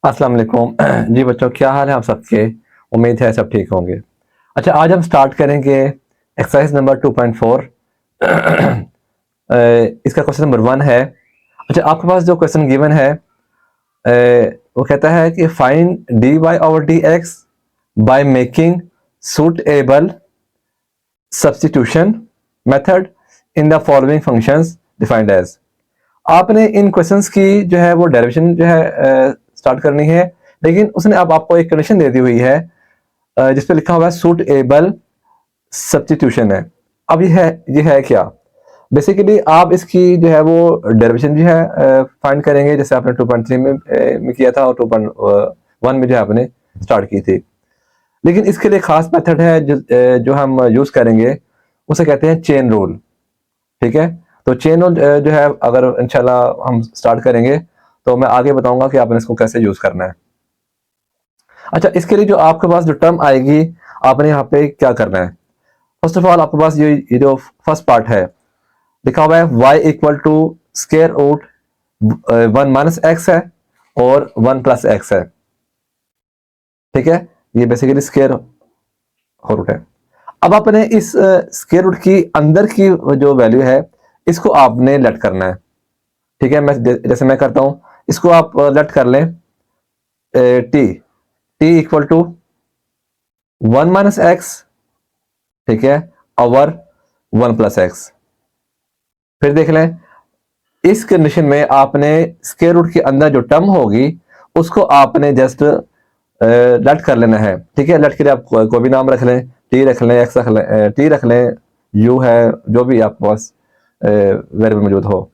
अस्सलाम वालेकुम। जी बच्चों, क्या हाल है आप सबके। उम्मीद है सब ठीक होंगे। अच्छा, आज हम स्टार्ट करेंगे एक्सरसाइज नंबर 2.4। इसका क्वेश्चन नंबर 1 है। अच्छा, आपके पास जो क्वेश्चन गिवन है वो कहता है कि find d y over d x by making suitable substitution method in the following functions defined as. आपने इन क्वेश्चंस की जो है वो डेरिवेशन जो है स्टार्ट करनी है, लेकिन उसने अब आपको एक कंडीशन दे दी हुई है जिस पे लिखा हुआ है सूटेबल सब्स्टिट्यूशन है। अब ये है क्या। बेसिकली आप इसकी जो है वो डेरिवेशन जो है फाइंड करेंगे, जैसे आपने 2.3 में किया था और 2.1 में जो है आपने स्टार्ट की थी। लेकिन इसके लिए खास मेथड है जो हम यूज करेंगे, उसे कहते हैं चेन रूल। ठीक है, तो चेन रूल जो है अगर इंशाल्लाह हम स्टार्ट करेंगे तो मैं आगे बताऊंगा कि आपने इसको कैसे यूज करना है। अच्छा, इसके लिए जो आपके पास जो टर्म आएगी, आपने यहाँ पे क्या करना है। फर्स्ट ऑफ ऑल आपके पास ये जो फर्स्ट पार्ट है लिखा हुआ है y equal to square root 1 minus x है और 1 प्लस एक्स है। ठीक है, ये बेसिकली स्केयर रूट है। अब आपने इस स्केयर रूट की अंदर की जो वैल्यू है इसको आपने लेट करना है। ठीक है, मैं जैसे मैं करता हूं, इसको आप लेट कर लें t t equal to 1 minus x. ठीक है, ओवर 1 प्लस एक्स। फिर देख लें, इस कंडीशन में आपने स्क्वायर रूट के अंदर जो टर्म होगी उसको आपने जस्ट लेट कर लेना है। ठीक है, लेट के लिए आप कोई भी नाम रख लें, टी रख लें, एक्स रख लें, टी रख लें, यू है, जो भी आपके पास वेरिएबल मौजूद हो।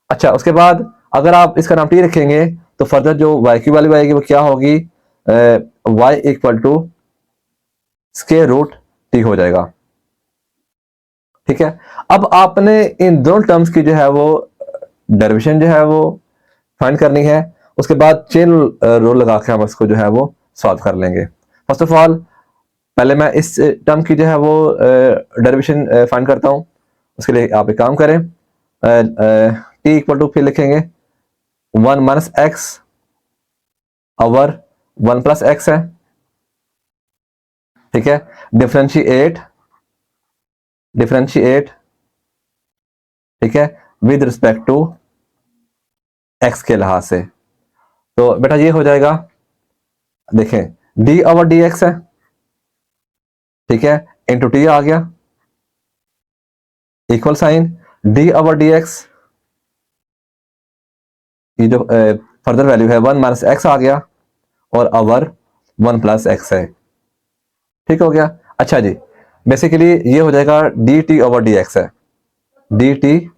अच्छा, उसके बाद अगर आप इसका नाम टी रखेंगे तो फर्दर जो वाई की वैल्यू आएगी वो क्या होगी, y equal to square root t हो जाएगा। ठीक है, अब आपने इन दोनों टर्म्स की जो है वो डेरिवेशन जो है वो फाइंड करनी है। उसके बाद चेन रूल लगा के हम इसको जो है वो सॉल्व कर लेंगे। फर्स्ट ऑफ ऑल पहले मैं इस टर्म की जो है वो डेरिवेशन फाइंड करता हूँ। उसके लिए आप एक काम करें, टी इक्वल टू फिर लिखेंगे 1 minus x over 1 plus x है। ठीक है, डिफरेंशिएट डिफरेंशिएट ठीक है, विद रिस्पेक्ट टू एक्स के लिहाज से। तो बेटा ये हो जाएगा, देखें डी ओवर डी एक्स है। ठीक है, इंटू टी आ गया, equal sign d over d x, ये जो फर्दर वैल्यू है 1 माइनस एक्स आ गया और ओवर 1 प्लस एक्स है। ठीक हो गया। अच्छा जी, बेसिकली ये हो जाएगा d t over d x है, d t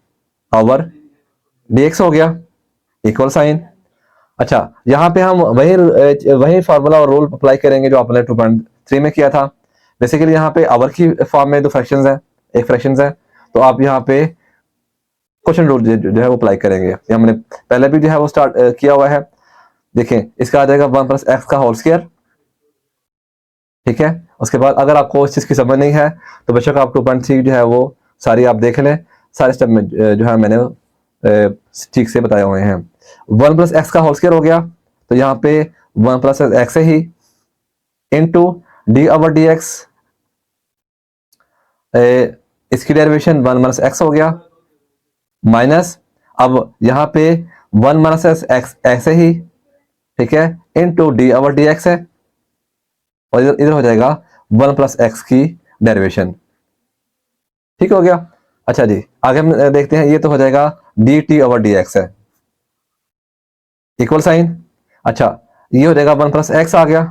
over d x हो गया, इक्वल साइन। अच्छा, यहाँ पे हम वही फार्मूला और रूल अप्लाई करेंगे जो आपने 2.3 में किया था। बेसिकली यहाँ पे आवर की फॉर्म में दो फ्रैक्शंस है, एक फ्रैक्शंस है, तो आप यहाँ पे क्वेश्चन रूल जो है वो अप्लाई करेंगे। ये हमने पहले भी जो है वो स्टार्ट किया हुआ है। देखें, इसका आ जाएगा 1 प्लस एक्स का होल स्क्वायर। ठीक है, उसके बाद अगर आपको इस चीज की समझ नहीं है तो बेशक आप 2.3 जो है वो सारी आप देख लें, सारे स्टेप में जो है मैंने ठीक से बताए हुए हैं। 1 प्लस एक्स का होल स्क्वायर हो गया, तो यहाँ पे 1 प्लस एक्स है ही, into d over d x, इसकी डेरिवेशन 1 माइनस एक्स हो गया, माइनस अब यहाँ पे 1 माइनस एक्स एक्स है ही। ठीक है, into d over d x है, और इधर हो जाएगा 1 प्लस एक्स की डेरिवेशन। ठीक हो गया। अच्छा जी, आगे हम देखते हैं, ये तो हो जाएगा d t over d x है, इक्वल साइन। अच्छा, ये हो जाएगा 1 प्लस एक्स आ गया,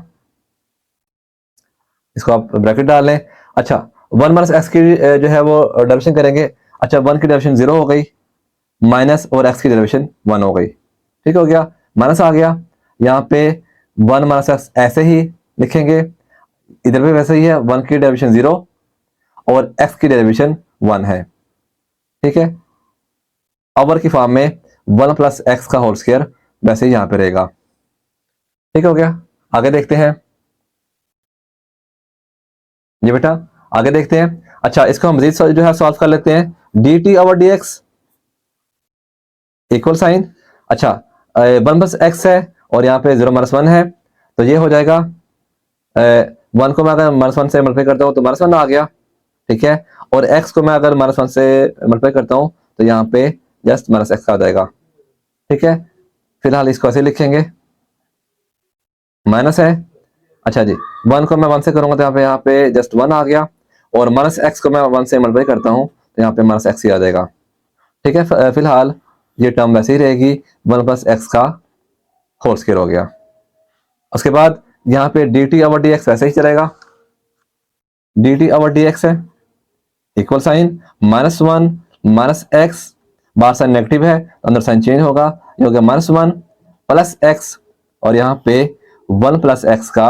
इसको आप ब्रैकेट डाल लें। अच्छा, 1 माइनस एक्स की जो है वो डेरिवेशन करेंगे। अच्छा, 1 की डेरिवेशन 0 हो गई, माइनस और एक्स की डेरिवेशन 1 हो गई। ठीक हो गया, माइनस आ गया, यहाँ पे 1 माइनस एक्स ऐसे ही लिखेंगे, इधर पे वैसे ही है, 1 की डेरिवेशन 0 और एक्स की डेरिवेशन 1 है। ठीक है, ओवर की फॉर्म में 1 प्लस एक्स का होल स्क्वायर वैसे ही यहां पे रहेगा। ठीक हो गया, आगे देखते हैं। जी बेटा, आगे देखते हैं। अच्छा, इसको हम मजीद जो है सॉल्व कर लेते हैं। D t over d x, equal sign. अच्छा, 1 प्लस एक्स है और यहाँ पे 0 -1 है, तो ये हो जाएगा 1 को मैं अगर -1 से मल्टीप्लाई करता हूँ तो -1 आ गया, ठीक है। और x को मैं अगर -1 से मल्टीप्लाई करता हूँ तो यहाँ पे जस्ट -x आ जाएगा, ठीक है। फिलहाल इसको ऐसे लिखेंगे, माइनस है। अच्छा जी, 1 को मैं 1 से करूंगा तो यहाँ पे जस्ट 1 आ गया, और -x को मैं 1 से मल्टीप्लाई करता हूँ तो यहाँ पे -x ही आ जाएगा, ठीक है। फिलहाल ये टर्म वैसे ही रहेगी, 1 + x का होल स्क्वायर हो गया। उसके बाद यहाँ पे dt/dx वैसे ही चलेगा, dt/dx है इक्वल साइन -1 -x, बाहर साइन नेगेटिव है तो अंदर साइन चेंज होगा, ये हो गया -1 + x, और यहाँ पे 1 + x का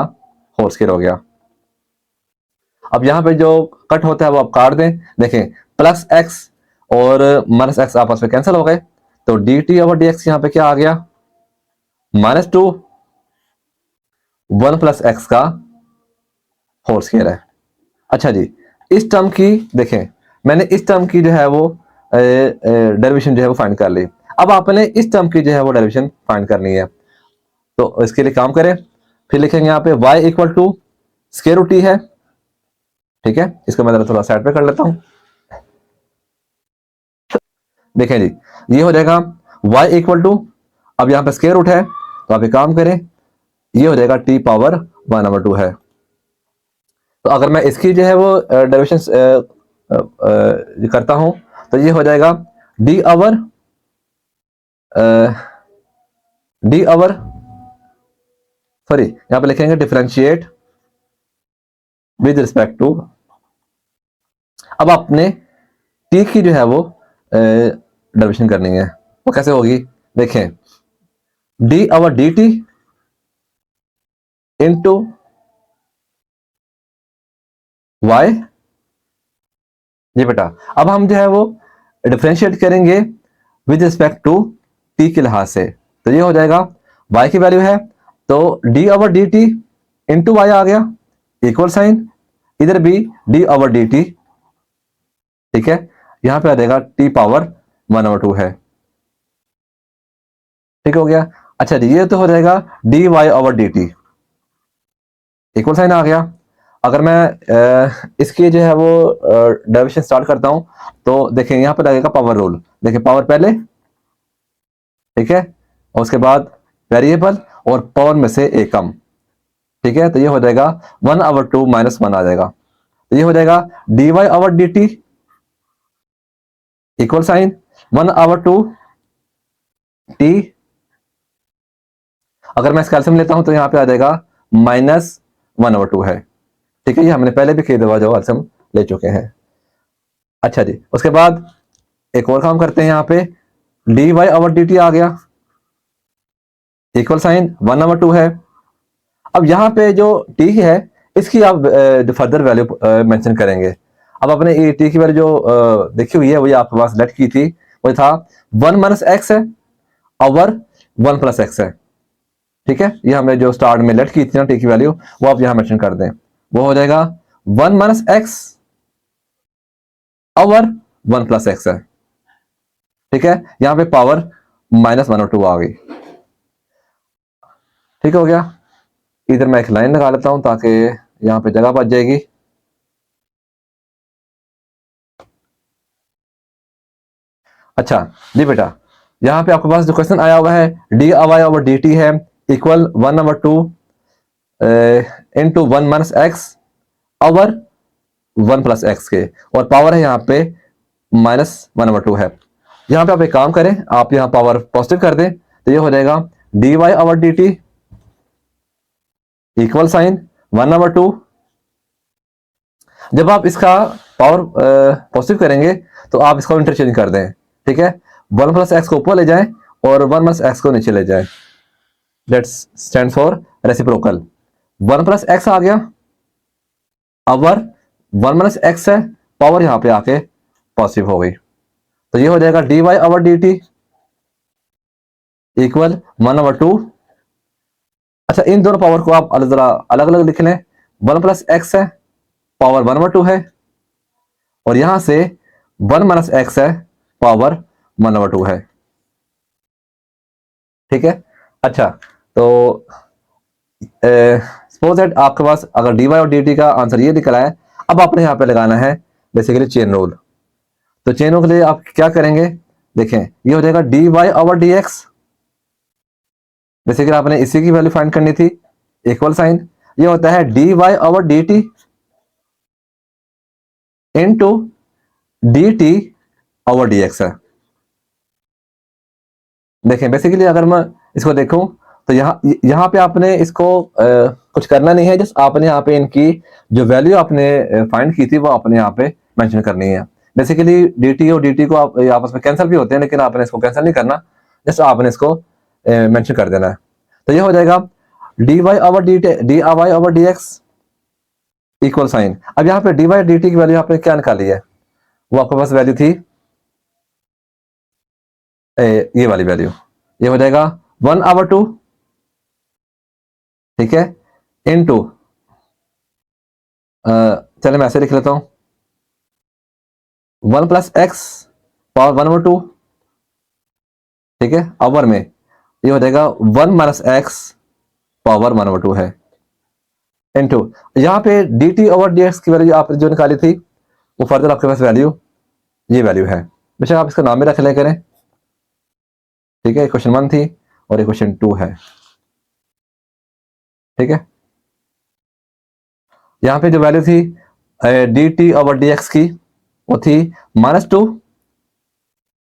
होल स्क्वायर हो गया। अब यहाँ पे जो कट होता है वो आप काट दें, देखें +x और -x आपस में कैंसिल हो गए, तो dt/dx यहाँ पे क्या आ गया, -2 1 + x का होल स्क्वायर है। अच्छा जी, इस टर्म की देखें, मैंने इस टर्म की जो है वो डेरिवेशन जो है वो फाइंड कर ली। अब आपने इस टर्म की जो है वो डेरिवेशन फाइंड करनी है, तो इसके लिए काम करें, फिर लिखेंगे यहाँ पे y = स्क्वायर रूट t है, ठीक है। इसको मैं थोड़ा साइड पे कर लेता हूं। देखें जी, ये हो जाएगा y = अब यहाँ पे स्क्वायर रूट है तो आप एक काम करें, ये हो जाएगा t⁻1/2 है। तो अगर मैं इसकी जो है वो डेरिवेशन करता हूं तो ये हो जाएगा सॉरी यहां पे लिखेंगे डिफरेंशिएट विद रिस्पेक्ट टू। अब आपने t की जो है वो डेरिवेशन करनी है, वो कैसे होगी, देखें d/dt इंटू y, ये बेटा। अब हम जो है वो डिफरेंशिएट करेंगे विद रिस्पेक्ट टू t के लिहाज से, तो ये हो जाएगा y की वैल्यू है तो d/dt इंटू y आ गया, इक्वल साइन, इधर भी d/dt, ठीक है। यहां पे आ जाएगा t⁻1/2 है, ठीक हो गया। अच्छा जी, ये तो हो जाएगा dy/dt, इक्वल साइन आ गया। अगर मैं इसकी जो है वो डेरिवेशन स्टार्ट करता हूं तो देखें यहां पर लगेगा पावर रूल, देखिए पावर पहले, ठीक है, और उसके बाद वेरिएबल और पावर में से एक कम, ठीक है। तो ये हो जाएगा 1/2 -1 आ जाएगा, तो ये हो जाएगा dy/dt इक्वल साइन 1/2 t। अगर मैं इसका एलसीएम लेता हूं तो यहां पे आ जाएगा -1/2 है, ठीक है। ये हमने पहले भी कई दफा जो एलसीएम ले चुके हैं। अच्छा जी, उसके बाद एक और काम करते हैं, यहाँ पे dy/dt आ गया, इक्वल साइन 1/2 है। अब यहाँ पे जो t है इसकी आप फर्दर वैल्यू मेंशन करेंगे। अब अपने ये t की वैल्यू जो देखी हुई है वही आपके पास लेट की थी, वही था 1 - x है और 1 + x है, ठीक है। ये हमने जो स्टार्ट में लेट की थी ना t की वैल्यू, वो आप यहाँ मेंशन कर दें, वो हो जाएगा 1 - x और 1 + x है, ठीक है। यहाँ पे पावर -1/2 आ गई, ठीक हो गया। इधर मैं एक लाइन लगा लेता हूं ताकि यहाँ पे जगह बच जाएगी। अच्छा जी बेटा, यहाँ पे आपके पास जो क्वेश्चन आया हुआ है dy/dt है इक्वल 1/2 इंटू 1 - x और 1 + x के, और पावर है यहाँ पे -1/2 है। यहाँ पे आप एक काम करें, आप यहाँ पावर पॉजिटिव कर दें तो ये हो जाएगा dy/dt इक्वल साइन 1/2। जब आप इसका पावर पॉजिटिव करेंगे तो आप इसका इंटरचेंज कर दें, ठीक है। 1 + x को ऊपर ले जाएं और 1 - x को नीचे ले जाएं, that's stand for reciprocal. 1 + x आ गया, और 1 - x है, पावर यहाँ पे आके पॉजिटिव हो गई, तो ये हो जाएगा dy/dt इक्वल 1/2। अच्छा, इन दोनों पावर को आप जरा अलग अलग लिख लें, 1 + x है, पावर 1/2 है, और यहां से 1 - x है, पावर 1/2 है, ठीक है। अच्छा, तो सपोज दैट आपके पास अगर dy और dt का आंसर ये निकला है, अब आपने यहाँ पे लगाना है बेसिकली चेन रूल। तो चेन रूल के लिए आप क्या करेंगे, देखें ये हो जाएगा dy ओवर dx। बेसिकली आपने इसी की वैल्यू फाइंड करनी थी, इक्वल साइन, ये होता है dy over dt into dt over dx है। देखें बेसिकली अगर मैं इसको देखूं तो यहाँ पे आपने इसको कुछ करना नहीं है, जस्ट आपने यहाँ पे इनकी जो वैल्यू आपने फाइंड की थी वो आपने यहाँ पे मेंशन करनी है। बेसिकली dt और dt को आप आपस में कैंसिल भी होते हैं, लेकिन आपने इसको कैंसिल नहीं करना, जस्ट आपने इसको मेंशन कर देना है। तो ये हो जाएगा dy over dx equal sign. अब यहाँ पे dy dt की वैल्यू आपने क्या निकाली है, वो आपके पास वैल्यू थी ये वाली वैल्यू, ये हो जाएगा 1/2, ठीक है, इनटू चले मैं ऐसे लिख लेता हूं 1 + x पावर 1/2, ठीक है, ओवर में ये हो जाएगा 1 - x पावर 1/2 है, इनटू यहां पे dt ओवर dx की वैल्यू आपने जो निकाली थी वो फर्दर आपके पास वैल्यू ये वैल्यू है। बेशक आप इसका नाम भी रख ले करें, ठीक है, क्वेश्चन 1 थी और ये क्वेश्चन 2 है, ठीक है। यहां पे जो वैल्यू थी dt ओवर dx की वो थी -2,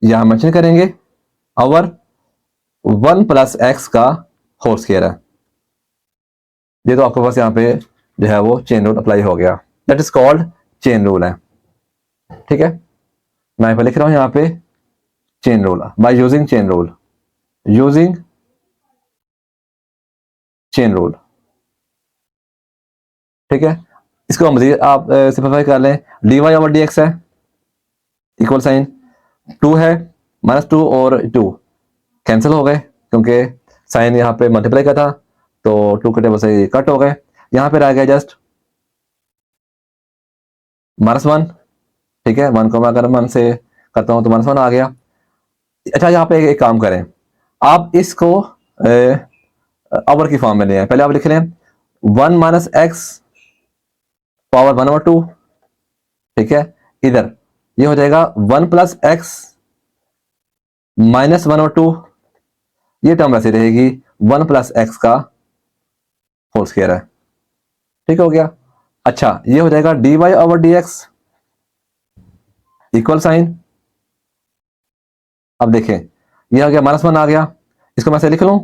यहां मेंशन करेंगे, ओवर 1 + x का होल स्क्वायर है। ये तो आपके पास यहाँ पे जो है वो चेन रूल अप्लाई हो गया, that is called chain rule है, ठीक है। मैं यहाँ पे लिख रहा हूं यहाँ पे chain rule, by using chain rule, using chain rule, ठीक है। इसको मजीद आप सिंपलीफाई कर लें, dy ओवर dx है इक्वल साइन 2 है, -2 और 2 कैंसिल हो गए क्योंकि साइन यहाँ पे मल्टीप्लाई का था, तो 2 के टेबल से कट हो गए, यहाँ पे रह गया जस्ट -1, ठीक है। 1 को मैं अगर 1 से करता हूं तो -1 आ गया। अच्छा यहाँ पे एक काम करें, आप इसको ओवर की फॉर्म में ले आए, पहले आप लिख लें 1 - x पावर 1/2, ठीक है, इधर ये हो जाएगा 1 + x -1/2, ये टर्म वैसे रहेगी 1 + x का होल स्क्वायर है, ठीक हो गया। अच्छा ये हो जाएगा dy over dx equal sign, अब देखें ये आ गया -1 आ गया, इसको मैं ऐसे लिख लूं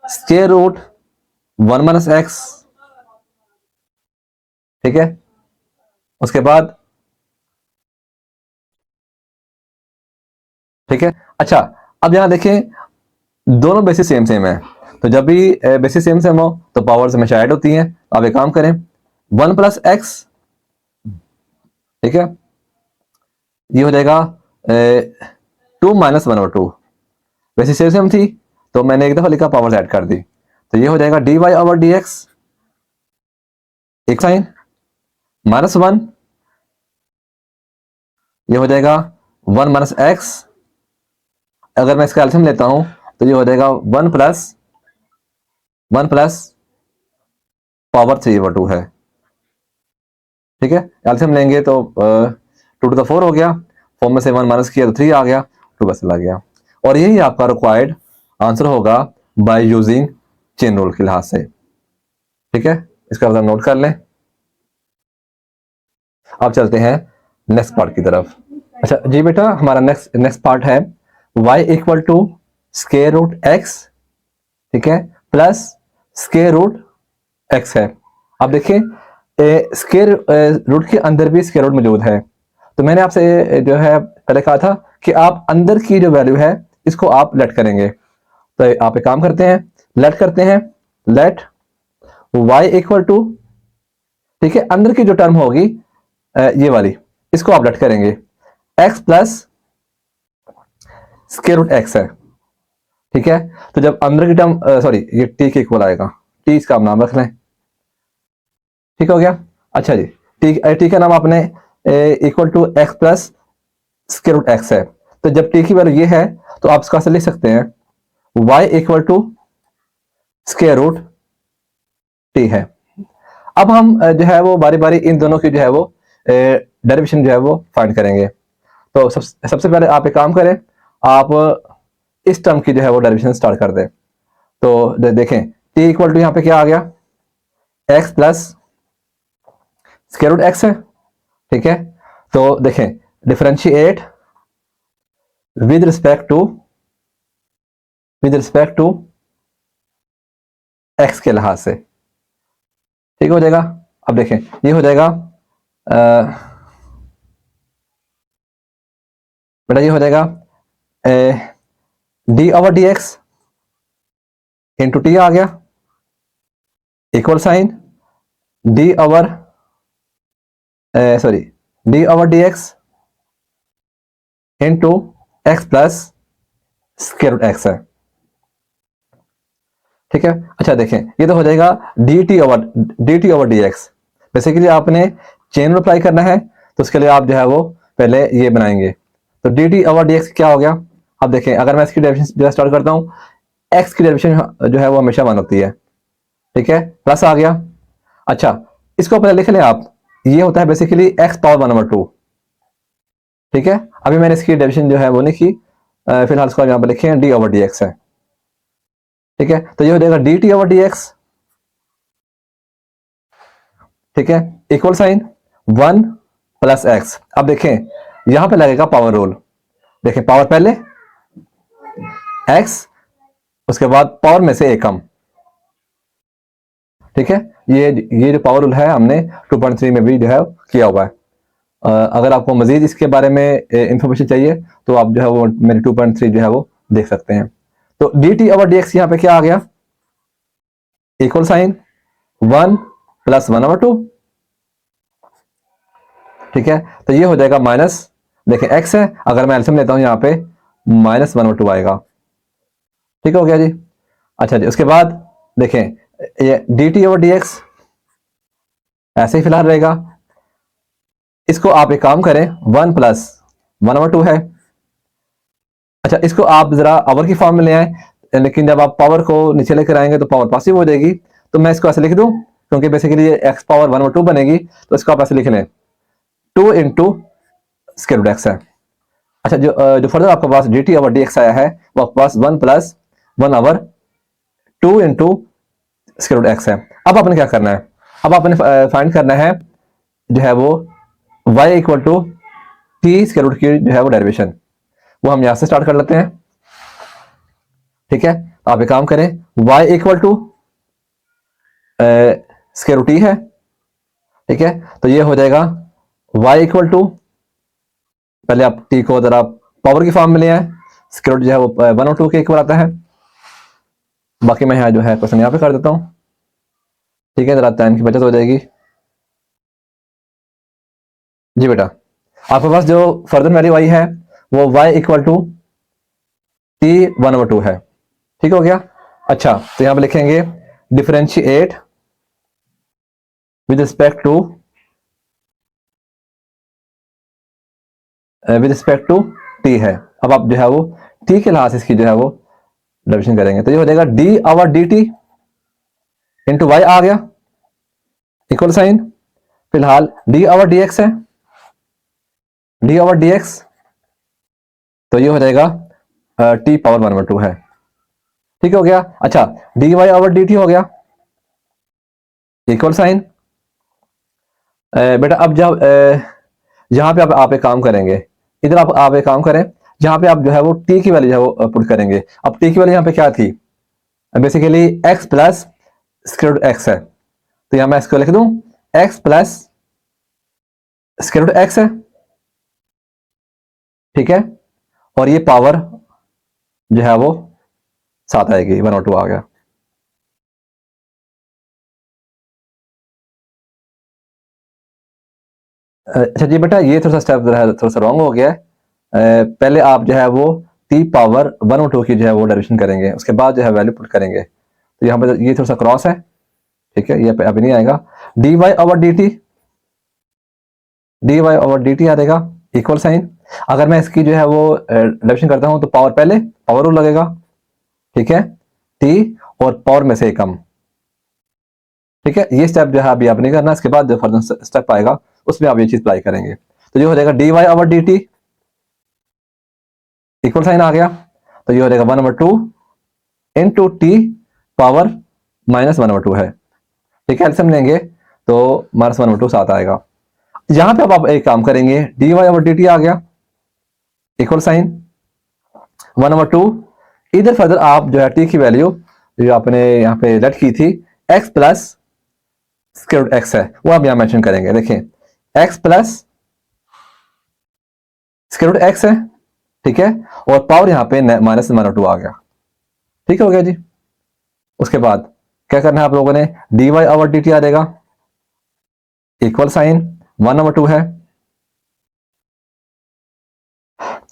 स्क्वायर रूट 1 - x, ठीक है। उसके बाद ठीक है, अच्छा अब यहां देखें दोनों बेसिस सेम सेम है, तो जब भी बेसिस सेम सेम हो तो पावर्स हमेशा ऐड होती हैं। आप एक काम करें 1 + x, ठीक है, ये हो जाएगा 2 - 1/2, बेसिस सेम सेम थी तो मैंने एक दफा लिखा पावर्स ऐड कर दी, तो ये हो जाएगा dy ओवर dx एक साइन -1, ये हो जाएगा 1 - x, अगर मैं इसका एल्सियम लेता हूं तो ये हो जाएगा 1 प्लस पावर 3/2 है, ठीक है। एल्सियम लेंगे तो 2 to the 4 हो गया, 4 में से 1 माइनस किया तो 3 आ गया, 2 बस आ गया, और यही आपका रिक्वायर्ड आंसर होगा बाय यूजिंग चेन रूल के लिहाज से, ठीक है। इसका मतलब नोट कर लें। अब चलते हैं नेक्स्ट पार्ट की तरफ। अच्छा जी बेटा, हमारा नेक्स्ट पार्ट है y equal to square root x, ठीक है, प्लस स्क्वायर रूट x है। अब देखिए स्क्वायर रूट के अंदर भी स्क्वायर रूट मौजूद है, तो मैंने आपसे जो है पहले कहा था कि आप अंदर की जो वैल्यू है इसको आप लेट करेंगे, तो आप एक काम करते हैं, लेट करते हैं, लेट y इक्वल टू, ठीक है, अंदर की जो टर्म होगी ये वाली, इसको आप लेट करेंगे x plus square root x है, ठीक है। तो जब अंदर की टर्म सॉरी ये t के इक्वल आएगा, t इसका आप नाम रख लें, ठीक हो गया। अच्छा जी, t का नाम आपने equal to x plus square root x है, तो जब t की वैल्यू ये है तो आप इसका लिख सकते हैं y equal to square root t है। अब हम जो है वो बारी बारी इन दोनों की जो है वो डेरिवेशन जो है वो फाइंड करेंगे। तो सबसे पहले आप एक काम करें, आप इस टर्म की जो है वो डेरिवेशन स्टार्ट कर दें। तो देखें t इक्वल टू यहाँ पे क्या आ गया, x plus square root x है, ठीक है। तो देखें differentiate with respect to x के लिहाज से, ठीक हो जाएगा। अब देखें ये हो जाएगा बेटा ये हो जाएगा d over d x into t आ गया equal sign d over sorry d over d x into x plus square root x है, ठीक है। अच्छा देखें ये तो हो जाएगा d t over d x. Basically आपने चेन रूल अप्लाई करना है, तो उसके लिए आप जो है वो पहले ये बनाएंगे। तो D t over d x क्या हो गया, अब देखें अगर मैं इसकी डेरिवेशन जो स्टार्ट करता हूँ, एक्स की डेरिवेशन जो है वो हमेशा 1 होती है, ठीक है, प्लस आ गया। अच्छा इसको पहले लिख लें आप, ये होता है बेसिकली एक्स पावर 1/2, ठीक है। अभी मैंने इसकी डेरिवेशन जो है वो नहीं की, फिलहाल इसको यहाँ पर लिखे डी ओवर डी एक्स है, ठीक है। तो ये हो जाएगा d t over d x, ठीक है, इक्वल साइन 1 प्लस एक्स। अब देखें यहां पे लगेगा पावर रूल, देखें पावर पहले एक्स, उसके बाद पावर में से एक कम, ठीक है। ये जो पावर रूल है हमने 2.3 में भी जो है किया हुआ है। अगर आपको मजीद इसके बारे में इंफॉर्मेशन चाहिए तो आप जो है वो मेरे 2.3 जो है वो देख सकते हैं। तो D t over d x यहाँ पे क्या आ गया, इक्वल साइन 1 प्लस 1/2, ठीक है। तो ये हो जाएगा माइनस, देखें x है, अगर मैं एल्सियम लेता हूं यहाँ पे -1/2 आएगा, ठीक हो गया जी। अच्छा जी उसके बाद देखें ये D t over d x ऐसे ही फिलहाल रहेगा। इसको आप एक काम करें 1 प्लस 1/2 है। अच्छा इसको आप जरा पावर की फॉर्म में ले आए, लेकिन जब आप पावर को नीचे लेकर आएंगे तो पावर पॉजिटिव हो जाएगी। तो मैं इसको ऐसे लिख दूं, क्योंकि बेसिकली ये x पावर 1/2 बनेगी, तो इसको आप ऐसे लिख लें 2 इंटू स्क्वायर रूट एक्स है। अच्छा जो फर्दर आपके पास d t over d x आया है वो आपके पास 1 plus 1/2 into square root x है। अब आपने क्या करना है, अब आपने फाइंड करना है जो है वो y equal to t square root की जो है वो डेरिवेशन, वो हम यहां से स्टार्ट कर लेते हैं, ठीक है। आप एक काम करें y equal to square root t है, ठीक है। तो ये हो जाएगा y इक्वल टू, पहले आप t को जरा पावर की फॉर्म में ले आए, स्क्वायर रूट जो है वो 1/2 के इक्वल आता है। बाकी मैं यहाँ जो है क्वेश्चन यहाँ पे कर देता हूँ, ठीक है, जरा टाइम की बचत हो जाएगी। जी बेटा आपके पास जो फर्दर वैल्यू आई है वो y इक्वल टू टी 1/2 है, ठीक हो गया। अच्छा तो यहाँ पे लिखेंगे differentiate with respect to t है। अब आप जो है वो टी के लिहाज से इसकी जो है वो डेरिवेशन करेंगे, तो ये हो जाएगा d over d t into y आ गया इक्वल साइन, फिलहाल डी ओवर डी एक्स है, डी ओवर डी एक्स, तो ये हो जाएगा टी पावर 1/2 है, ठीक हो गया। अच्छा d y over d t हो गया इक्वल साइन, बेटा अब जब जहां पे आप एक काम करेंगे, इधर आप एक काम करें, जहां पे आप जो है वो टी की वैल्यू जो है वो पुट करेंगे। अब टी की वैल्यू यहाँ पे क्या थी, basically x plus square root x है, तो यहां मैं इसको लिख दूं x plus square root x है, ठीक है। और ये पावर जो है वो 7 आएगी, 1/2 आ गया। अच्छा जी बेटा ये थोड़ा सा स्टेप जो है थोड़ा सा रॉन्ग हो गया है। पहले आप जो है वो टी पावर 1/2 की जो है वो डेरिवेशन करेंगे, उसके बाद जो है वैल्यू पुट करेंगे। तो यहाँ पे ये थोड़ा सा क्रॉस है, ठीक है, ये अभी नहीं आएगा। D y over d t, d y over d t आ जाएगा इक्वल साइन। अगर मैं इसकी जो है वो डेरिवेशन करता हूँ तो पावर पहले पावर रूल लगेगा, ठीक है, टी और पावर में से कम। ठीक है, ये स्टेप जो है अभी आप नहीं करना, इसके बाद जो फर्दर स्टेप आएगा उसमें आप ये चीज अप्लाई करेंगे। तो ये हो जाएगा dy over dt, equal sign आ गया, तो ये हो जाएगा 1/2 इंटू टी पावर -1/2 है। ठीक है, एलसीएम लेंगे तो -1/2 साथ आएगा। यहां पे अब आप एक काम करेंगे, dy ओवर dt आ गया, इक्वल साइन 1/2, इधर फर्दर आप जो है टी की वैल्यू जो आपने यहाँ पे लेट की थी x plus square root x है, वो आप यहां मेंशन करेंगे। देखें, x plus square root x है, ठीक है, और पावर यहां पे -1/2 आ गया। ठीक हो गया जी। उसके बाद क्या करना है आप लोगों ने, dy ओवर dt आ जाएगा, इक्वल साइन 1/2 है।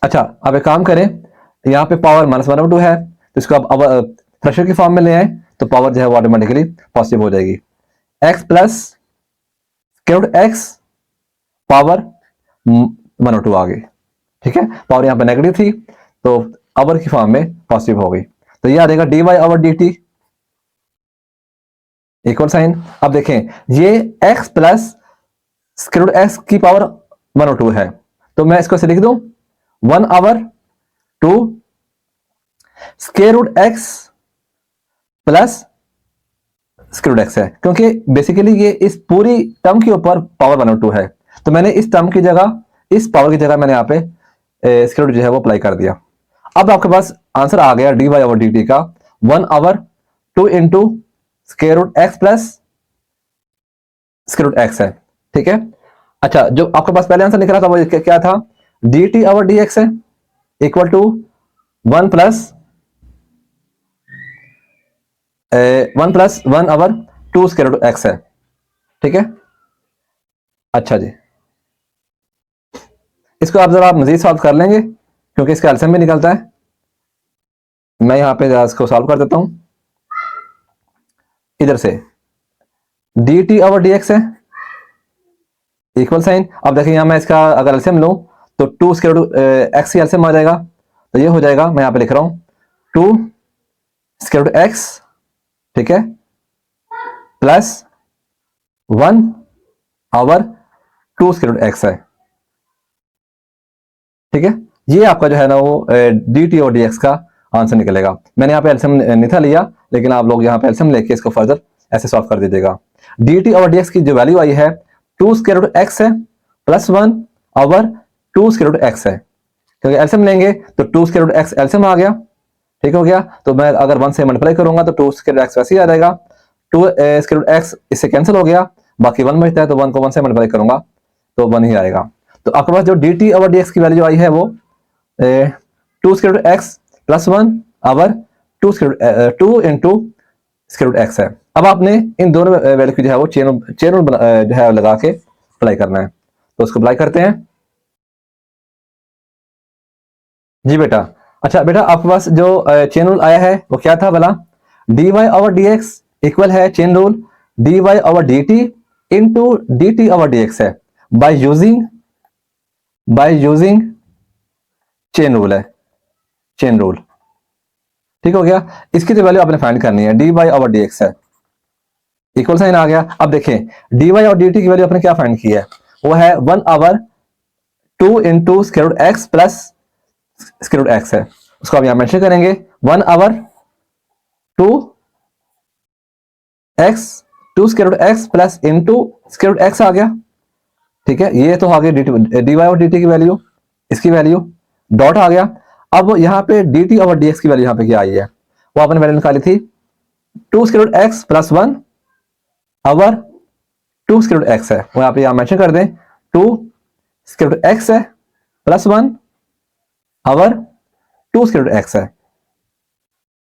अच्छा, अब एक काम करें, यहाँ पे पावर -1/2 है, तो इसको अब प्रेशर की फॉर्म में ले आए तो पावर जो है वो ऑटोमेटिकली पॉजिटिव हो जाएगी। x plus square root x power 1/2 आ गई। ठीक है, पावर यहाँ पे नेगेटिव थी तो अवर की फॉर्म में पॉजिटिव हो गई, तो ये आ जाएगा dy over dt, equal sign. अब देखें, ये x plus square root x की पावर 1/2 है, तो मैं इसको ऐसे लिख दूं 1/2 square root x plus square root x है, क्योंकि बेसिकली ये इस पूरी टर्म के ऊपर पावर 1/2 है, तो मैंने इस टर्म की जगह, इस पावर की जगह मैंने यहाँ पे स्क्वायर रूट जो है वो अप्लाई कर दिया। अब आपके पास आंसर आ गया dy ओवर dt का 1/2 into square root x plus square root x है। ठीक है, अच्छा, जो आपके पास पहले आंसर निकला था वो क्या था, dt ओवर dx है, equal to 1 plus 1/2 square root x है। ठीक है, अच्छा जी, इसको आप जरा मजीद सॉल्व कर लेंगे क्योंकि इसका एलसीएम भी निकलता है। मैं यहां पे इसको सॉल्व कर देता हूं, इधर से dt ओवर dx है, इक्वल साइन। अब देखिए यहां मैं इसका अगर एलसीएम लूं तो 2 स्क्वायर रूट एक्स की एलसीएम आ जाएगा, तो ये हो जाएगा, मैं यहां पे लिख रहा हूं 2 स्क्वायर रूट एक्स, ठीक है, plus 1 over 2 square root x है। ठीक है, ये आपका जो है ना वो dt और dx का आंसर निकलेगा। मैंने यहाँ पे एलसीएम नहीं था लिया, लेकिन आप लोग यहाँ पे एलसीएम लेके इसको फर्दर ऐसे सॉल्व कर दीजिएगा। dt और dx की जो वैल्यू आई है 2 स्क्वायर रूट एक्स है plus 1 over 2 square root x है, क्योंकि एलसीएम लेंगे तो 2 स्क्वायर रूट एक्स एलसीएम आ गया। ठीक हो गया, तो मैं अगर 1 से मल्टीप्लाई करूंगा तो 2 स्क्वायर रूट एक्स वैसे ही आ जाएगा, 2 स्क्वायर रूट एक्स इससे कैंसिल हो गया, बाकी 1 बचता है, तो 1 को 1 से मल्टीप्लाई करूंगा तो 1 ही आएगा। तो आपके पास जो dt ओवर dx की वैल्यू आई है वो 2 square root x plus 1 over 2 into square root x है। अब आपने इन दोनों वैल्यू की जो है वो चेन रूल जो है लगा के अप्लाई करना है, तो उसको अप्लाई करते हैं जी बेटा। अच्छा बेटा, आपके पास जो चेन रूल आया है वो क्या था भला, dy ओवर dx इक्वल है chain rule dy over dt into dt over dx है, बाय यूजिंग चेन रूल है, चेन रूल। ठीक हो गया, इसकी जो वैल्यू आपने फाइंड करनी है dy ओवर dx है, इक्वल साइन आ गया। अब देखें dy और dt की वैल्यू आपने क्या फाइंड की है, वो है 1/2 into square root x plus square root x है, उसको आप यहां मेंशन करेंगे 1/2 x 2 square root x plus into square root x आ गया। ठीक है, ये तो आ गया dy और dt की वैल्यू, इसकी वैल्यू डॉट आ गया। अब यहाँ पे dt और dx की वैल्यू यहाँ पे क्या आई है, वो आपने वैल्यू निकाली थी 2 square root x plus 1 over 2 square root x है, वो यहाँ पे यहाँ मेंशन कर दें 2 स्क्वायर रूट एक्स है plus 1 over 2 square root x है।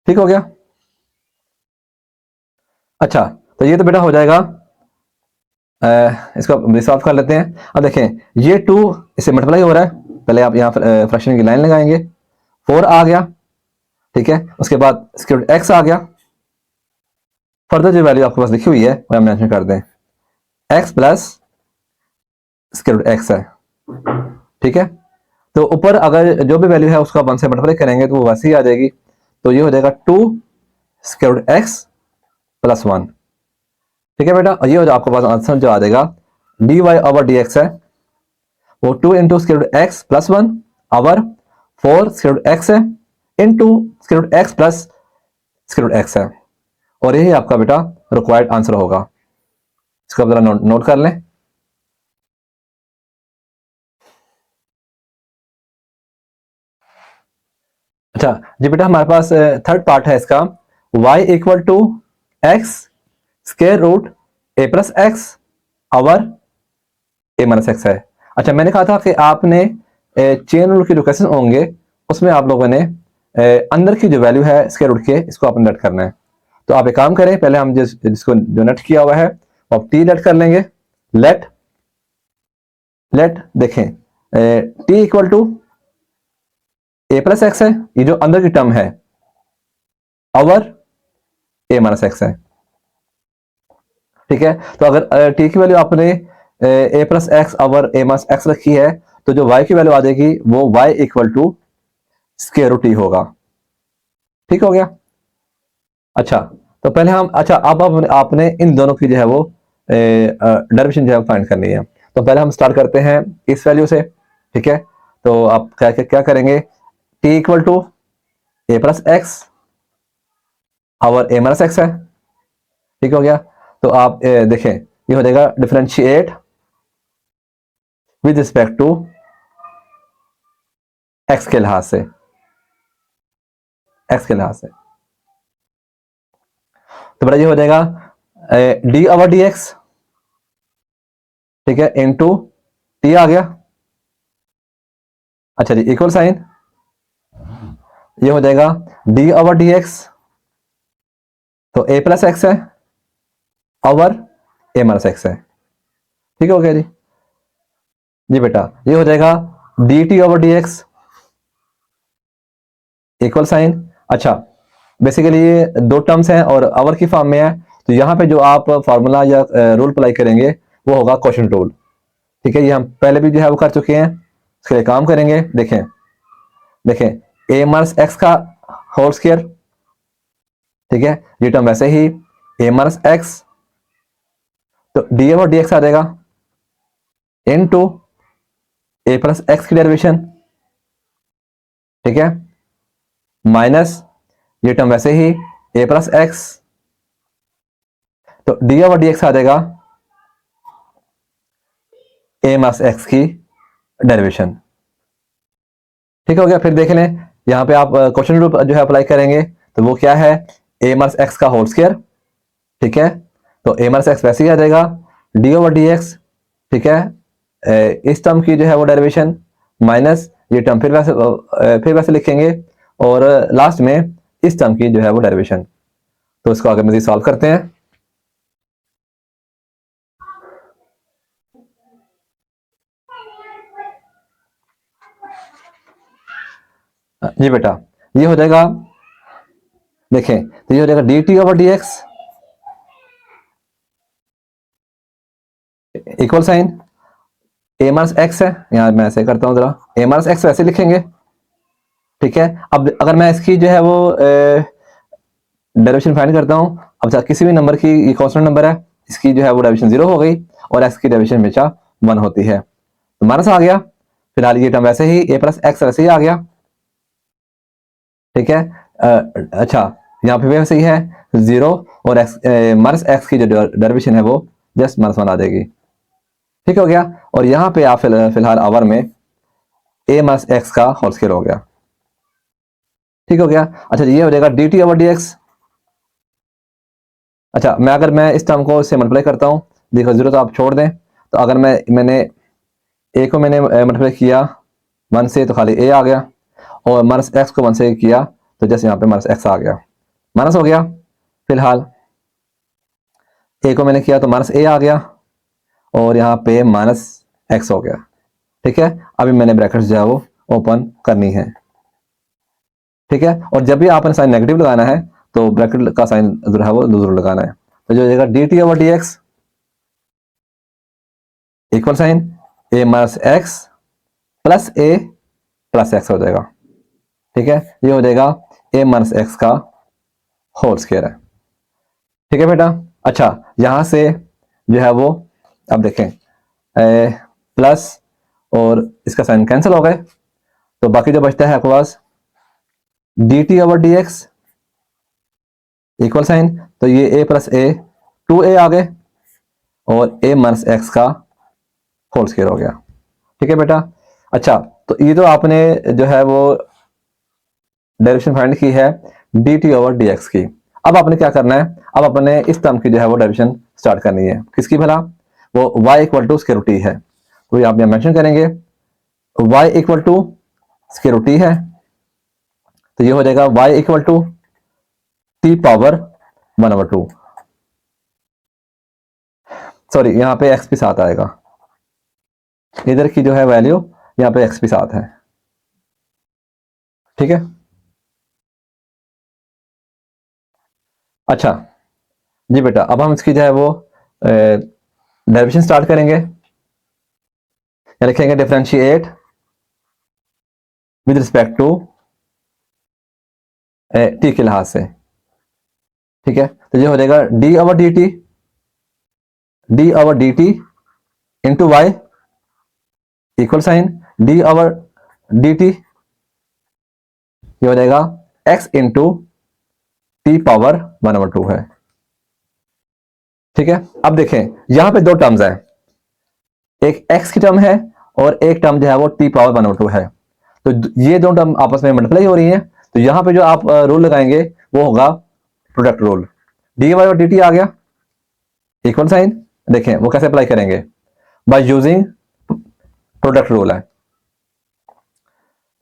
ठीक हो गया, अच्छा, तो ये तो बेटा हो जाएगा, इसको सॉल्व कर लेते हैं। अब देखें ये 2 इससे मल्टीप्लाई हो रहा है, पहले आप यहाँ फ्रैक्शन की लाइन लगाएंगे, 4 आ गया, ठीक है, उसके बाद स्क्वायर रूट एक्स आ गया, फर्दर जो वैल्यू आपके पास लिखी हुई है वो हम मेंशन कर दें x plus square root x है। ठीक है, तो ऊपर अगर जो भी वैल्यू है उसका 1 से मल्टीप्लाई करेंगे तो वो वैसे ही आ जाएगी, तो ये हो जाएगा 2 स्क्वायर रूट एक्स प्लस 1। ठीक है बेटा, और ये हो जाए आपके पास आंसर जो आ जाएगा d y over d x है वो 2 into square root x plus 1 over 4 square root x है into square root x plus square root x है। और यही आपका बेटा रिक्वायर्ड आंसर होगा। इसको आप जरा नोट कर लें। अच्छा जी बेटा, हमारे पास थर्ड पार्ट है इसका, y equal to x square root a plus x over a minus x है। अच्छा, मैंने कहा था कि आपने चेन रूल के जो क्वेश्चन होंगे उसमें आप लोगों ने अंदर की जो वैल्यू है स्क्वायर रूट के, इसको आपने नट करना है। तो आप एक काम करें, पहले हम जिसको जो नट किया हुआ है आप टी लेट कर लेंगे। लेट लेट देखें t equal to a plus x है, ये जो अंदर की टर्म है, ओवर ए माइनस एक्स है। ठीक है, तो अगर टी की वैल्यू आपने ए plus x over a minus x रखी है तो जो वाई की वैल्यू आ जाएगी वो y equal to square root t होगा। ठीक हो गया। अच्छा, तो पहले हम अच्छा अब आपने इन दोनों की जो है वो डेरिवेशन जो है फाइंड करनी है। तो पहले हम स्टार्ट करते हैं इस वैल्यू से। ठीक है, तो आप क्या करेंगे, t equal to a plus x over a minus x है। ठीक हो गया, तो आप देखें ये हो जाएगा differentiate with respect to x के लिहाज से, एक्स के लिहाज से। तो बड़ा ये हो जाएगा डी ओवर डी एक्स, ठीक है, इनटू टी आ गया। अच्छा जी, इक्वल साइन, ये हो जाएगा डी ओवर डी एक्स, तो ए प्लस एक्स है ओवर ए माइनस एक्स है। ठीक हो गया जी। जी बेटा, ये हो जाएगा d t over d x, equal sign. अच्छा, बेसिकली ये दो टर्म्स हैं और ओवर की फॉर्म में है, तो यहां पे जो आप फार्मूला या रूल अप्लाई करेंगे वो होगा क्वोशंट रूल। ठीक है, ये हम पहले भी जो है वो कर चुके हैं, इसके लिए काम करेंगे। देखें देखें ए माइनस एक्स का होल स्क्वायर, ठीक है, ये टर्म वैसे ही ए माइनस एक्स, तो डी ओवर डी एक्स आ जाएगा इनटू ए प्लस एक्स की डेरिवेशन, ठीक है, माइनस ये टर्म वैसे ही ए प्लस एक्स, तो डी ओवर डी एक्स आ जाएगा ए माइनस एक्स की डेरिवेशन। ठीक हो गया। फिर देख लें यहां पे आप क्वेश्चन रूल जो है अप्लाई करेंगे, तो वो क्या है, ए माइनस एक्स का होल स्क्वायर। ठीक है, तो ए माइनस एक्स वैसे ही आ जाएगा डी ओवर डी एक्स। ठीक है, इस टर्म की जो है वो डेरिवेशन माइनस ये टर्म फिर वैसे लिखेंगे और लास्ट में इस टर्म की जो है वो डेरिवेशन। तो इसको आगे मजीद सॉल्व करते हैं। जी बेटा, ये हो जाएगा, देखें तो ये हो जाएगा d t over d x equal sign a minus x है, यहां मैं ऐसे करता हूं जरा, ए माइनस एक्स वैसे लिखेंगे। ठीक है, अब अगर मैं इसकी जो है वो डेरिवेशन फाइंड करता हूं, अब किसी भी नंबर की, ये कांस्टेंट नंबर है, इसकी जो है वो डेरिवेशन 0 हो गई और एक्स की डेरिवेशन हमेशा 1 होती है, तो माइनस आ गया। फिलहाल ये टर्म वैसे ही ए प्लस एक्स वैसे ही आ गया। ठीक है, अच्छा यहाँ पे वैसे ही है 0 और एक्स माइनस एक्स की जो डेरिवेशन है वो जस्ट -1 आ जाएगी। ठीक हो गया, और यहाँ पे आप फिलहाल आवर में ए माइनस एक्स का होल स्क्वायर हो गया। ठीक हो गया। अच्छा, ये हो जाएगा d t over d x. अच्छा, अगर मैं इस टर्म को इससे मल्टीप्लाई करता हूँ, देखो 0 तो आप छोड़ दें, तो अगर मैंने ए को मैंने मल्टीप्लाई किया 1 से तो खाली ए आ गया, और माइनस एक्स को 1 से किया तो जैसे यहाँ पे माइनस एक्स आ गया, माइनस हो गया। फिलहाल ए को मैंने किया तो माइनस ए आ गया और यहाँ पे माइनस एक्स हो गया। ठीक है, अभी मैंने ब्रैकेट्स जो है वो ओपन करनी है। ठीक है, और जब भी आपने साइन नेगेटिव लगाना है तो ब्रैकेट का साइन जो है वो जरूर लगाना है। तो जो हो जाएगा d t over d x equal sign a minus x plus a plus x हो जाएगा। ठीक है, ये हो जाएगा ए माइनस एक्स का होल स्क्वायर है। ठीक है बेटा। अच्छा, यहां से जो है वो अब देखें प्लस और इसका साइन कैंसिल हो गए, तो बाकी जो बचता है आपके पास d t over d x equal sign, तो ये ए प्लस ए 2a आ गए और a माइनस एक्स का होल स्क्वायर हो गया। ठीक है बेटा। अच्छा, तो ये तो आपने जो है वो डेरिवेशन फाइंड की है d t over d x की। अब आपने क्या करना है, अब अपने इस टर्म की जो है वो डेरिवेशन स्टार्ट करनी है। किसकी भला? वो y equal to square root t है, तो ये आप यहाँ मेंशन करेंगे y equal to square root t है, तो ये हो जाएगा y equal to t power 1/2। Sorry, यहाँ पे x भी साथ आएगा, इधर की जो है वैल्यू यहाँ पे x भी साथ है। ठीक है। अच्छा जी बेटा, अब हम इसकी जो है वो डेरिवेशन स्टार्ट करेंगे। लिखेंगे differentiate with respect to t के लिहाज से। ठीक है, तो ये हो जाएगा d over d t into y equal sign d over d t, ये हो जाएगा x इंटू टी पावर 1/2 है। ठीक है। अब देखें यहां पे दो टर्म्स है, एक x की टर्म है और एक टर्म जो है वो टी पावर 1/2 है, तो ये दोनों टर्म आपस में मल्टीप्लाई हो रही हैं, तो यहां पे जो आप रूल लगाएंगे वो होगा प्रोडक्ट रूल। डी वाई और डी टी आ गया इक्वल साइन, देखें वो कैसे अप्लाई करेंगे, बाय यूजिंग प्रोडक्ट रूल है।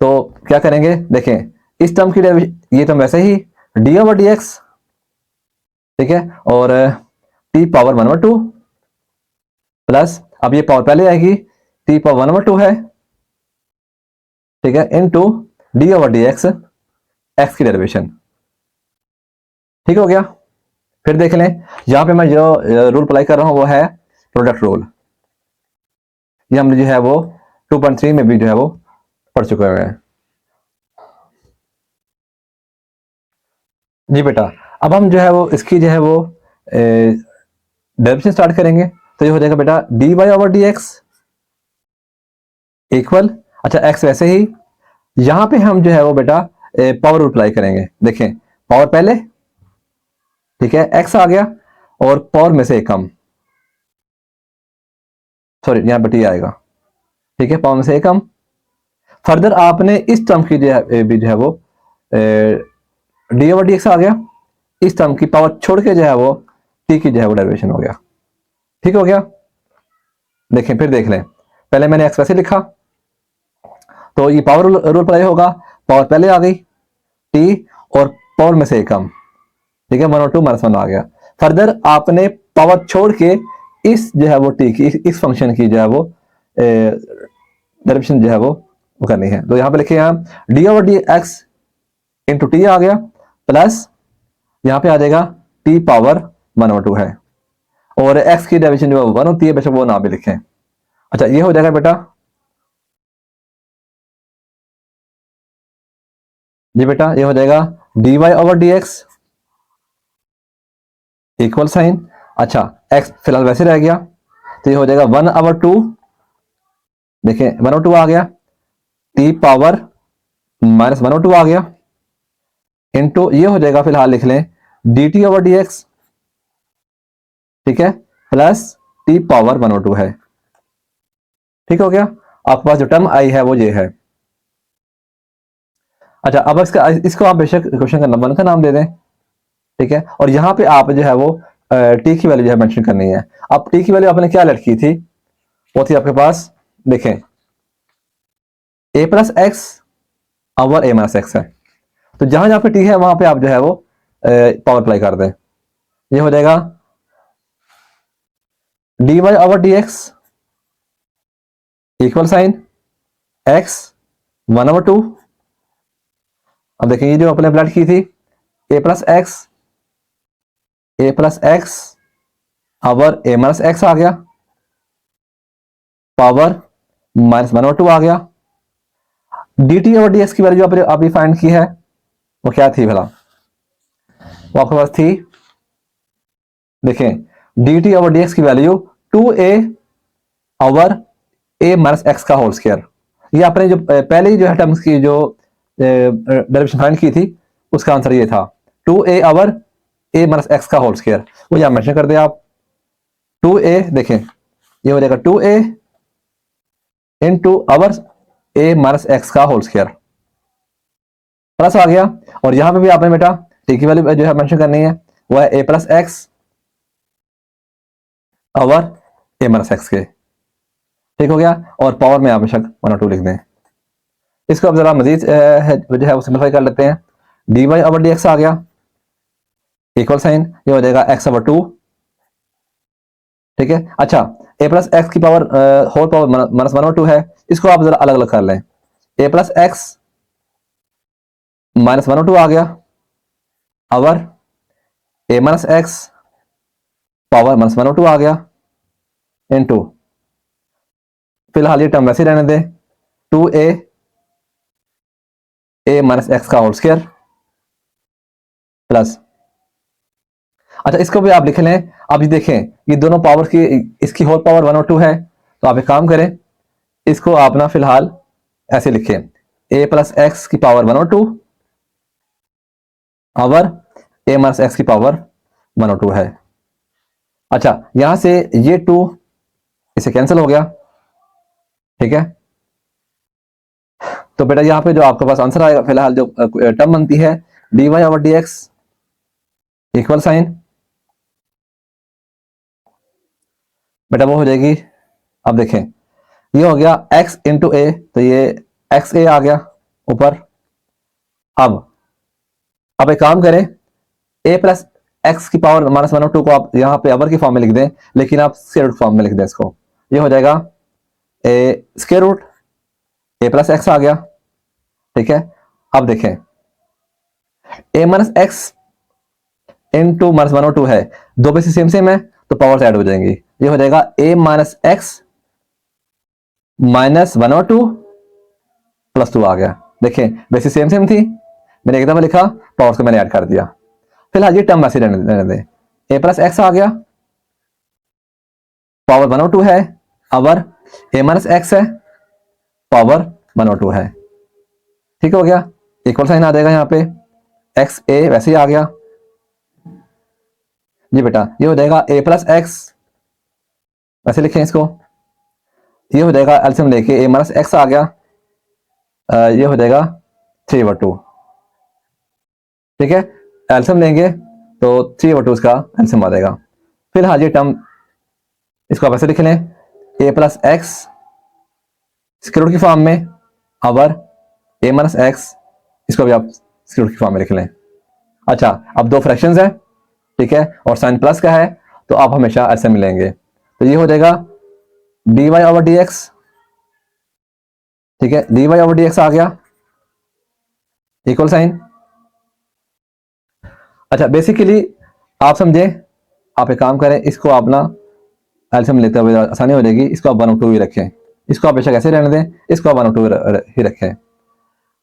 तो क्या करेंगे, देखें इस टर्म की ये टर्म वैसे ही डी ओवर डी एक्स, ठीक है, और टी पावर 1/2 प्लस, अब ये पावर पहले आएगी टी पावर 1/2 है, ठीक है, into D over d x, x की डेरिवेशन। ठीक हो गया। फिर देख लें यहां पे मैं जो रूल अप्लाई कर रहा हूं वो है प्रोडक्ट रूल। ये हमने जो है वो 2.3 में भी जो है वो पढ़ चुके हुए हैं। जी बेटा, अब हम जो है वो इसकी जो है वो डेरिवेशन स्टार्ट करेंगे, तो ये हो जाएगा बेटा d y over d x equal, अच्छा एक्स वैसे ही, यहां पे हम जो है वो बेटा पावर रूल अप्लाई करेंगे। देखें पावर पहले, ठीक है, एक्स आ गया और पावर में से एक कम, सॉरी यहां पर टी आएगा, ठीक है, पावर में से एक कम। फर्दर आपने इस टर्म की जो है वो डी ओवर डी एक्स आ गया, इस टर्म की पावर छोड़ के जो है वो टी की जो है वो डेरिवेशन हो गया। ठीक हो गया। देखें फिर देख लें, पहले मैंने एक्स वैसे लिखा, तो ये पावर रूल अप्लाई होगा, पावर पहले आ गई टी और पावर में से एक कम, ठीक है, 1/2 -1 आ गया। फर्दर आपने पावर छोड़ के इस जो है वो टी की इस फंक्शन की जो है वो डेरिवेशन जो है वो करनी है, तो यहां पे लिखे हम d over d x into t आ गया, प्लस यहां पे आ जाएगा टी पावर 1/2 है, और एक्स की डेरिवेशन जो 1 होती है, बेशक वो ना भी लिखें। अच्छा ये हो जाएगा बेटा, जी बेटा ये हो जाएगा d y over d x equal sign, अच्छा एक्स फिलहाल वैसे रह गया, तो ये हो जाएगा 1/2, देखिए 1/2 आ गया, टी पावर -1/2 आ गया, इनटू ये हो जाएगा, फिलहाल लिख लें D t over d x, ठीक है, प्लस टी पावर 1/2 है। ठीक हो गया। आपके पास जो टर्म आई है वो ये है। अच्छा अब इसको आप बेशक क्वेश्चन का नंबर का नाम दे दें, ठीक है, और यहां पे आप जो है वो टी की वैल्यू जो है मेंशन करनी है। अब टी की वैल्यू आपने क्या लेट की थी, वो थी आपके पास, देखें ए plus x over a minus x है, तो जहां जहां पे टी है वहां पे आप जो है वो पावर अप्लाई कर दें, ये हो जाएगा d y over d x equal sign x 1/2। अब देखें ये जो अपने प्लॉट की थी a plus x over a minus x आ गया, पावर -1/2 आ गया। D t over d x की वैल्यू आपने अभी फाइंड की है, वो क्या थी भला, वो आपके पास थी, देखें d t over d x की value 2a over a minus x का होल स्क्वायर। ये आपने जो पहले ही जो है टर्म्स की जो डेरिवेशन फाइंड की थी उसका आंसर ये था 2a over a minus x का होल स्क्वायर। वो यहां मेंशन कर दे आप 2a, देखें ये हो जाएगा 2a into over a minus x का होल स्क्वायर प्लस आ गया। और यहां पे भी आपने बेटा टी की वैल्यू जो है मेंशन करनी है, वो है a plus x over a minus x के, ठीक हो गया। और पावर में आप बेशक 1 और 2 लिख दें। इसको अब जरा मजीद जो है वो सिंपलीफाई कर लेते हैं। D y over d x आ गया, इक्वल साइन, ये हो जाएगा एक्स ओवर 2, ठीक है। अच्छा, ए प्लस एक्स की पावर होल पावर माइनस 1 और 2 है, इसको आप जरा अलग अलग कर लें। ए प्लस एक्स माइनस 1 और 2 आ गया over a minus x power minus 1 और 2 आ गया इनटू, फिलहाल ये टर्म वैसे रहने दें, 2a ए माइनस एक्स का होल स्क्वायर प्लस, अच्छा इसको भी आप लिख लें। आप ये देखें ये दोनों पावर की, इसकी होल पावर 1 और 2 है, तो आप एक काम करें, इसको आप ना फिलहाल ऐसे लिखें, a प्लस एक्स की पावर 1 और 2 ओवर a माइनस एक्स की पावर 1 और 2 है। अच्छा, यहां से ये 2 इसे कैंसिल हो गया, ठीक है। तो बेटा यहां पे जो आपके पास आंसर आएगा, फिलहाल जो टर्म बनती है d y over d x equal sign, बेटा वो हो जाएगी, अब देखें ये हो गया x इंटू ए, तो ये एक्स ए आ गया ऊपर। अब एक काम करें, a प्लस एक्स की पावर माइनस 1 और 2 को आप यहां पे अवर की फॉर्म में लिख दें, लेकिन आप स्क्वायर रूट फॉर्म में लिख दें इसको। ये हो जाएगा ए square root a plus x आ गया, ठीक है। अब देखें ए माइनस एक्स इंटू माइनस 1 और 2 है, दो बेसिस सेम सेम है तो पावर्स ऐड हो जाएंगी। ये हो जाएगा ए माइनस एक्स माइनस 1 और 2 प्लस 2 आ गया। देखें बेसिस सेम सेम थी, मैंने एक दफा लिखा, पावर्स को मैंने ऐड कर दिया। फिलहाल ये टर्म ऐसे रहने दें, ए प्लस एक्स आ गया, पावर 1 और 2 है, अवर ए माइनस एक्स है, पावर 1 और 2 है, ठीक हो गया। इक्वल साइन आ जाएगा यहाँ पे, एक्स ए वैसे ही आ गया जी बेटा। ये हो जाएगा ए प्लस एक्स, वैसे लिखें इसको, ये हो जाएगा एलसीएम लेके ए माइनस एक्स आ गया, ये हो जाएगा 3 ओवर 2, ठीक है। एलसीएम लेंगे तो 3 ओवर 2 इसका एलसीएम आ जाएगा। फिलहाल ये टर्म इसको आप ऐसे लिख लें, ए प्लस एक्स स्क्वायर रूट की फॉर्म में ओवर ए माइनस एक्स, इसको भी आप स्क्वायर रूट की फॉर्म में लिख लें। अच्छा, अब दो फ्रैक्शंस है, ठीक है, और साइन प्लस का है, तो आप हमेशा ऐसे मिलेंगे। तो ये हो जाएगा d y over d x, ठीक है, d y over d x आ गया इक्वल साइन। अच्छा, बेसिकली आप समझे, आप एक काम करें, इसको आप ना एल्सियम लेते हुए आसानी हो जाएगी, इसको आप 1 और 2 ही रखें, इसको आप बेशक ऐसे रहने दें, इसको आप 1 और 2 ही रखें।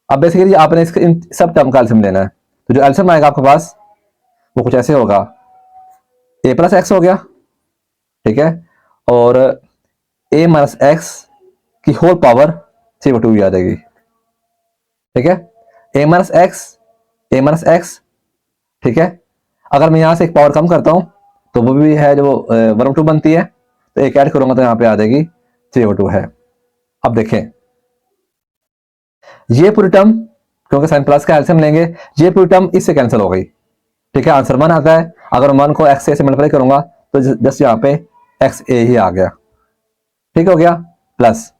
अब बेसिकली आपने इसके इन सब टर्म का एल्सियम लेना है, तो जो एल्सियम आएगा आपके पास वो कुछ ऐसे होगा, ए प्लस एक्स हो गया, ठीक है, और ए माइनस एक्स की होल पावर 3 और 2 ही आ जाएगी, ठीक है। ए माइनस एक्स, ठीक है। अगर मैं यहां से एक पावर कम करता हूं तो वो भी है जो 1 और 2 बनती है, तो एक ऐड करूंगा तो यहां पे आ जाएगी 3 और 2 है। अब देखें ये पूरी टर्म, क्योंकि साइन प्लस का एल्सियम लेंगे, ये पूरी टर्म इससे कैंसिल हो गई, ठीक है। आंसर 1 आता है, अगर 1 को एक्स ए से मल्टीप्लाई करूंगा तो जस्ट यहाँ पे एक्स ए ही आ गया, ठीक हो गया, प्लस।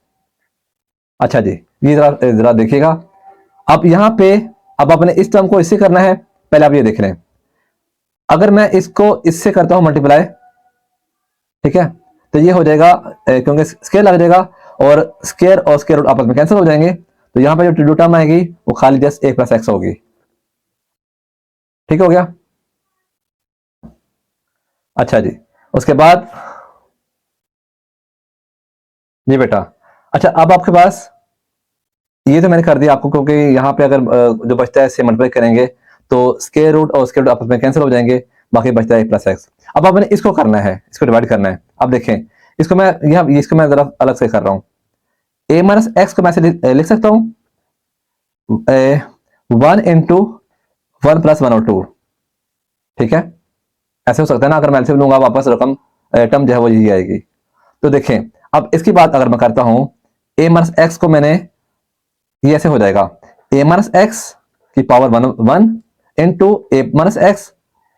अच्छा जी, ये जरा देखिएगा, अब यहाँ पे अब आपने इस टर्म को इससे करना है, पहले आप ये देख लें, अगर मैं इसको इससे करता हूं मल्टीप्लाई, ठीक है, तो ये हो जाएगा, क्योंकि स्केयर लग जाएगा और स्केयर और स्केयर रूट आपस में कैंसिल हो जाएंगे, तो यहां पर जो टर्म आएगी वो खाली जस्ट ए प्लस एक्स होगी, ठीक हो गया। अच्छा जी, उसके बाद जी बेटा, अच्छा अब आपके पास ये तो मैंने कर दिया आपको, क्योंकि यहाँ पे अगर जो बचता है इससे मल्टीप्लाई करेंगे तो स्क्वायर रूट और स्क्वायर रूट आपस में कैंसिल हो जाएंगे, बाकी बचता है प्लस एक्स। अब आपने इसको करना है, इसको डिवाइड करना है। अब देखें इसको मैं यहाँ इसको मैं जरा अलग से कर रहा हूँ। ए माइनस एक्स को मैं ऐसे लिख सकता हूँ 1 इंटू 1 प्लस 1 और 2, ठीक है, ऐसे हो सकता है ना। अगर मैं एलसीएम लूंगा वापस रकम टर्म जो है वो यही आएगी। तो देखें अब इसकी बात अगर मैं करता हूं, ए माइनस एक्स को मैंने ये ऐसे हो जाएगा ए माइनस एक्स की power 1 into a minus x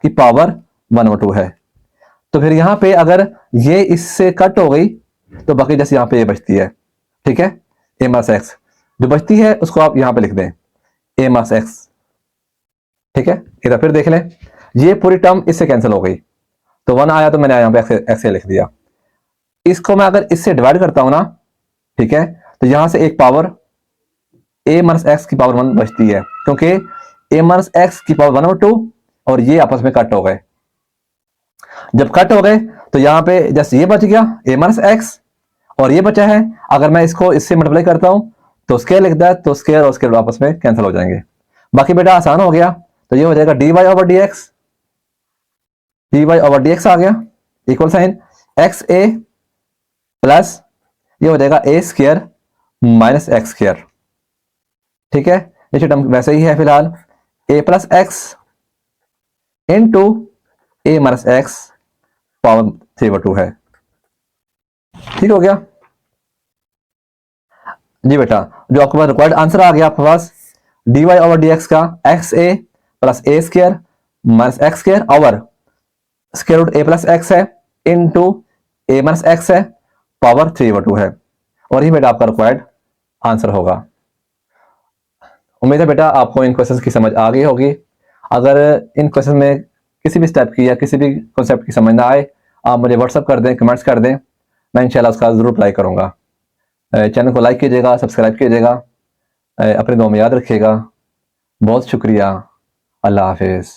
की पावर 1/2 है। तो फिर यहां पे अगर ये इससे कट हो गई तो बाकी जैसे यहां पे ये बचती है, ठीक है। ए माइनस एक्स जो बचती है उसको आप यहां पे लिख दें ए माइनस एक्स, ठीक है। इधर फिर देख लें, ये पूरी टर्म इससे कैंसिल हो गई, तो 1 आया तो मैंने यहां पे एक्स लिख दिया। इसको मैं अगर इससे डिवाइड करता हूं ना, ठीक है, तो यहां से एक पावर ए माइनस एक्स की पावर 1 बचती है, क्योंकि ए माइनस एक्स की पावर 1/2 और ये आपस में कट हो गए। जब कट हो गए तो यहां पे जैसे ये बच गया ए माइनस एक्स और ये बचा है। अगर मैं इसको इससे मल्टीप्लाई करता हूं तो स्क्वायर लिखता है, तो स्क्वायर और स्क्वायर आपस में कैंसिल हो जाएंगे। बाकी बेटा आसान हो गया, तो ये हो जाएगा dy over dx, dy over dx आ गया equal sign x a plus ये हो जाएगा ए स्क्वायर माइनस एक्स स्क्वायर, ठीक है। ये टर्म वैसे ही है फिलहाल, ए plus x into a minus x power 3/2 है, ठीक हो गया जी बेटा। जो आपके पास रिक्वायर्ड आंसर आ गया आपके पास dy ओवर dx का x a plus a square minus x square over square root a plus x है इंटू ए माइनस एक्स है पावर 3/2 है, और ये बेटा आपका रिक्वायर्ड आंसर होगा। उम्मीद है बेटा आपको इन क्वेश्चंस की समझ आ गई होगी। अगर इन क्वेश्चन में किसी भी स्टेप की या किसी भी कॉन्सेप्ट की समझ ना आए, आप मुझे व्हाट्सअप कर दें, कमेंट्स कर दें, मैं इंशाल्लाह उसका ज़रूर अप्लाई करूँगा। चैनल को लाइक कीजिएगा, सब्सक्राइब कीजिएगा, अपने दुआ में याद रखिएगा। बहुत शुक्रिया, अल्लाह हाफिज़।